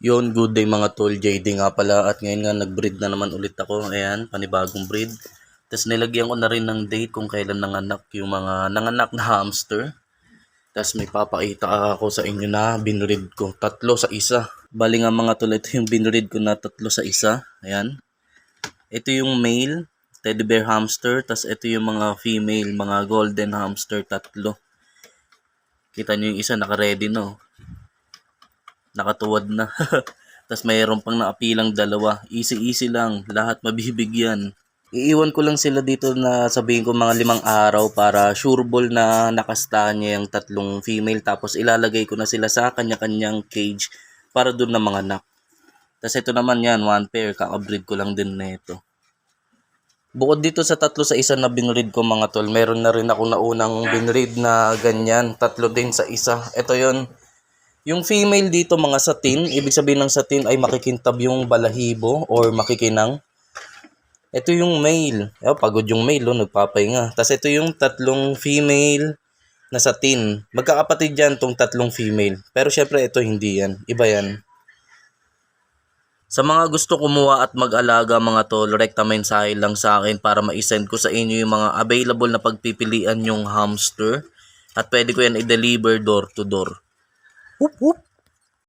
Yon, good day mga tol, JD nga pala at ngayon nga nag-breed na naman ulit ako. Ayan, panibagong breed. Tapos nilagyan ko na rin ng date kung kailan nanganak yung mga nanganak na hamster. Tapos may papakita ako sa inyo na binreed ko, 3 sa isa. Bali nga mga tol, ito yung binreed ko na 3 sa isa. Ayan. Ito yung male, teddy bear hamster. Tapos ito yung mga female, mga golden hamster, 3. Kita nyo yung isa naka-ready no. Nakatuwad na. Tapos mayroon pang naapilang 2. Easy lang. Lahat mabibigyan. Iiwan ko lang sila dito na sabihin ko mga 5 araw para sure ball na nakastahan niya yung 3 female. Tapos ilalagay ko na sila sa kanya-kanyang cage para doon na mga anak. Tapos ito naman yan, 1 pair. Kakabreed ko lang din na ito. Bukod dito sa 3 sa isa na binreed ko mga tol, meron na rin ako naunang binreed na ganyan. 3 din sa isa. Ito yon. Yung female dito mga satin, ibig sabihin ng satin ay makikintab yung balahibo or makikinang. Ito yung male. Pagod yung male, nagpapahinga. Tapos ito yung 3 female na satin. Magkakapatid yan tong 3 female. Pero syempre ito hindi yan. Iba yan. Sa mga gusto kumuha at mag-alaga mga tol, rekta mensahe lang sa akin para ma-send ko sa inyo yung mga available na pagpipilian yung hamster. At pwede ko yan i-deliver door to door. Whoop whoop.